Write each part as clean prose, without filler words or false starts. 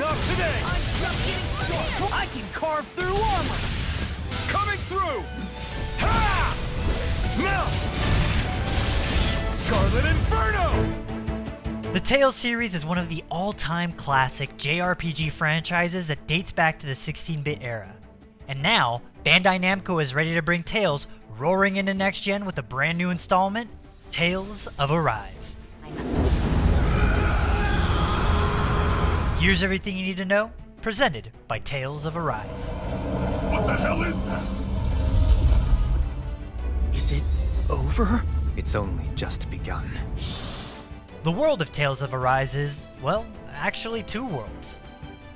Not today! I'm just getting I can carve through armor! Coming through! Ha! Melt! Scarlet Inferno! The Tales series is one of the all-time classic JRPG franchises that dates back to the 16-bit era. And now, Bandai Namco is ready to bring Tales roaring into next gen with a brand new installment, Tales of Arise. Here's everything you need to know, presented by Tales of Arise. What the hell is that? Is it over? It's only just begun. The world of Tales of Arise is, well, actually two worlds.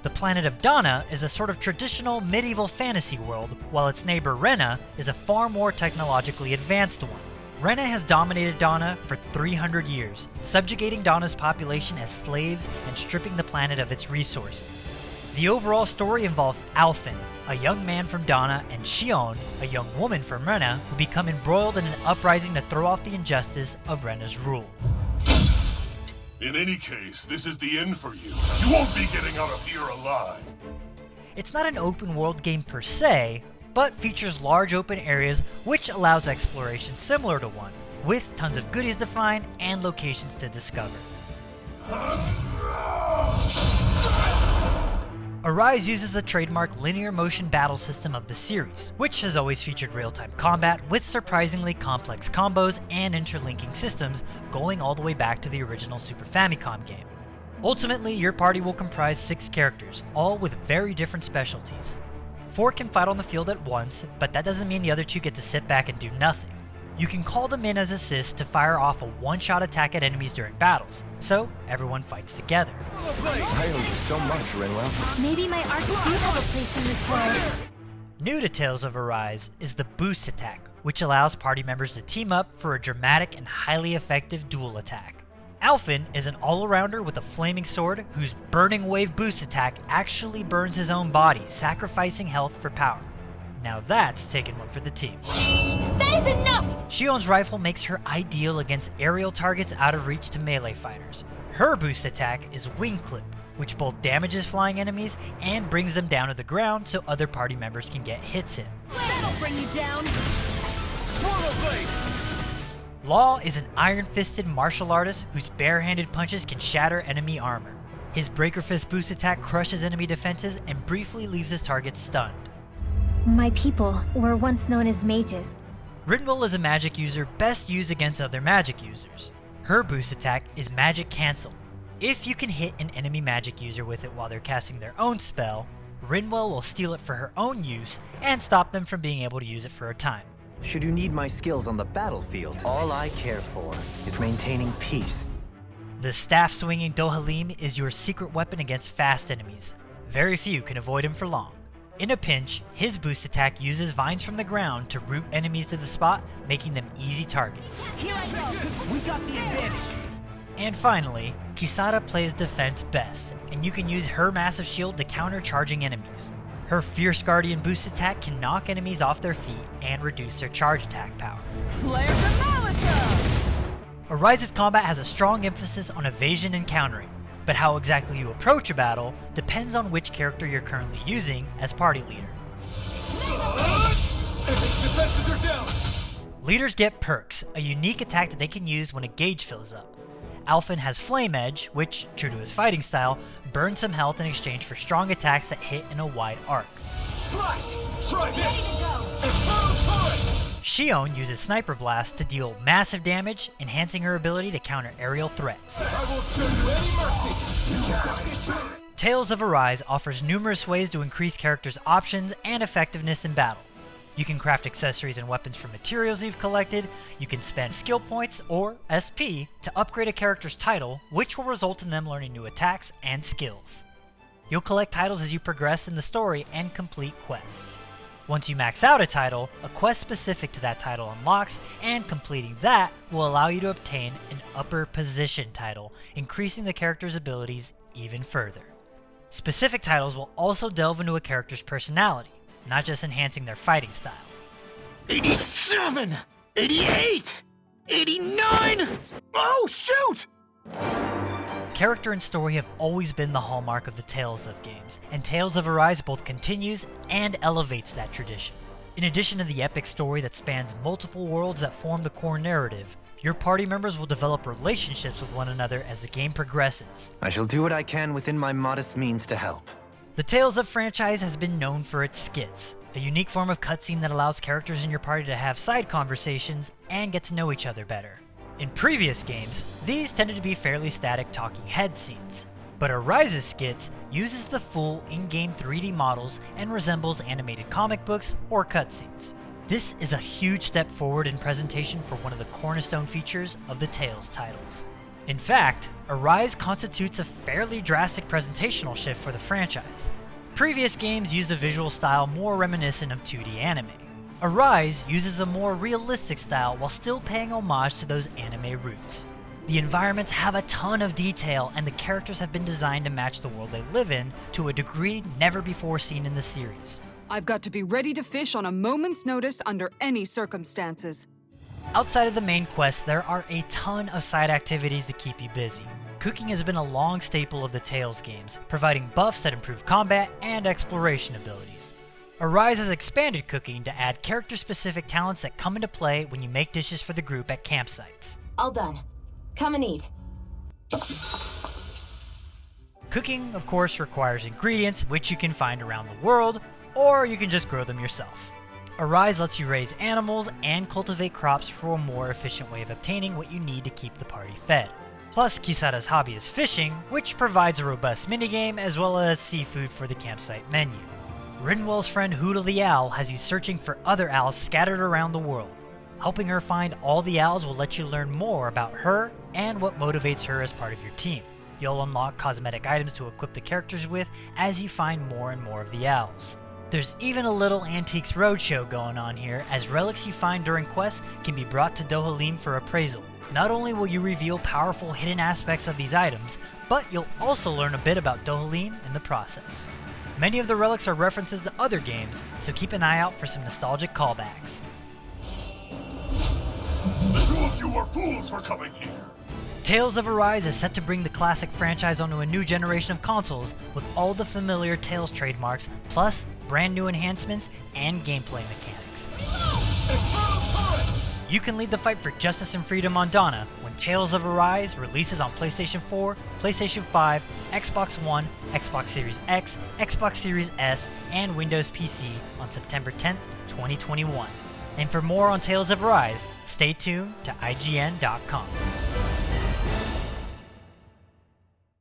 The planet of Dahna is a sort of traditional medieval fantasy world, while its neighbor Rena is a far more technologically advanced one. Rena has dominated Dahna for 300 years, subjugating Dahna's population as slaves and stripping the planet of its resources. The overall story involves Alphen, a young man from Dahna, and Shionne, a young woman from Rena, who become embroiled in an uprising to throw off the injustice of Rena's rule. In any case, this is the end for you. You won't be getting out of here alive. It's not an open world game per se, but features large open areas which allows exploration similar to one, with tons of goodies to find and locations to discover. Arise uses the trademark linear motion battle system of the series, which has always featured real-time combat with surprisingly complex combos and interlinking systems going all the way back to the original Super Famicom game. Ultimately, your party will comprise 6 characters, all with very different specialties. 4 can fight on the field at once, but that doesn't mean the other 2 get to sit back and do nothing. You can call them in as assists to fire off a one-shot attack at enemies during battles, so everyone fights together. I owe you so much, Rinwell. Maybe my arts do have a place in this world. New to Tales of Arise is the Boost Attack, which allows party members to team up for a dramatic and highly effective dual attack. Alphen is an all-arounder with a flaming sword whose Burning Wave Boost Attack actually burns his own body, sacrificing health for power. Now that's taking one for the team. That is enough! Shionne's rifle makes her ideal against aerial targets out of reach to melee fighters. Her boost attack is Wing Clip, which both damages flying enemies and brings them down to the ground so other party members can get hits in. That'll bring you down! Swirl Blade! Law is an iron-fisted martial artist whose bare-handed punches can shatter enemy armor. His Breaker Fist boost attack crushes enemy defenses and briefly leaves his target stunned. My people were once known as mages. Rinwell is a magic user best used against other magic users. Her boost attack is Magic Cancel. If you can hit an enemy magic user with it while they're casting their own spell, Rinwell will steal it for her own use and stop them from being able to use it for a time. Should you need my skills on the battlefield, all I care for is maintaining peace. The staff-swinging Dohalim is your secret weapon against fast enemies. Very few can avoid him for long. In a pinch, his boost attack uses vines from the ground to root enemies to the spot, making them easy targets. Here I go! We got the advantage! And finally, Kisara plays defense best, and you can use her massive shield to counter charging enemies. Her Fierce Guardian boost attack can knock enemies off their feet and reduce their charge attack power. Flare the Malisa! Arise's combat has a strong emphasis on evasion and countering, but how exactly you approach a battle depends on which character you're currently using as party leader. Defenses are down! Leaders get perks, a unique attack that they can use when a gauge fills up. Alphen has Flame Edge, which, true to his fighting style, burns some health in exchange for strong attacks that hit in a wide arc. Slash! Try this! Shionne uses Sniper Blast to deal massive damage, enhancing her ability to counter aerial threats. I won't show you any mercy! Tales of Arise offers numerous ways to increase characters' options and effectiveness in battle. You can craft accessories and weapons from materials you've collected, you can spend skill points, or SP, to upgrade a character's title, which will result in them learning new attacks and skills. You'll collect titles as you progress in the story and complete quests. Once you max out a title, a quest specific to that title unlocks, and completing that will allow you to obtain an upper position title, increasing the character's abilities even further. Specific titles will also delve into a character's personality, not just enhancing their fighting style. 87! 88! 89! Oh, shoot! Character and story have always been the hallmark of the Tales of games, and Tales of Arise both continues and elevates that tradition. In addition to the epic story that spans multiple worlds that form the core narrative, your party members will develop relationships with one another as the game progresses. I shall do what I can within my modest means to help. The Tales of franchise has been known for its skits, a unique form of cutscene that allows characters in your party to have side conversations and get to know each other better. In previous games, these tended to be fairly static talking head scenes, but Arise's skits uses the full in-game 3D models and resembles animated comic books or cutscenes. This is a huge step forward in presentation for one of the cornerstone features of the Tales titles. In fact, Arise constitutes a fairly drastic presentational shift for the franchise. Previous games used a visual style more reminiscent of 2D anime. Arise uses a more realistic style while still paying homage to those anime roots. The environments have a ton of detail, and the characters have been designed to match the world they live in to a degree never before seen in the series. I've got to be ready to fish on a moment's notice under any circumstances. Outside of the main quest, there are a ton of side activities to keep you busy. Cooking has been a long staple of the Tales games, providing buffs that improve combat and exploration abilities. Arise has expanded cooking to add character-specific talents that come into play when you make dishes for the group at campsites. All done. Come and eat. Cooking, of course, requires ingredients which you can find around the world, or you can just grow them yourself. Arise lets you raise animals and cultivate crops for a more efficient way of obtaining what you need to keep the party fed. Plus, Kisara's hobby is fishing, which provides a robust minigame as well as seafood for the campsite menu. Rinwell's friend Hootle the Owl has you searching for other owls scattered around the world. Helping her find all the owls will let you learn more about her and what motivates her as part of your team. You'll unlock cosmetic items to equip the characters with as you find more and more of the owls. There's even a little Antiques Roadshow going on here, as relics you find during quests can be brought to Dohalim for appraisal. Not only will you reveal powerful hidden aspects of these items, but you'll also learn a bit about Dohalim in the process. Many of the relics are references to other games, so keep an eye out for some nostalgic callbacks. The two of you are fools for coming here. Tales of Arise is set to bring the classic franchise onto a new generation of consoles with all the familiar Tales trademarks, plus brand new enhancements and gameplay mechanics. You can lead the fight for justice and freedom on Dahna when Tales of Arise releases on PlayStation 4, PlayStation 5, Xbox One, Xbox Series X, Xbox Series S, and Windows PC on September 10th, 2021. And for more on Tales of Arise, stay tuned to IGN.com.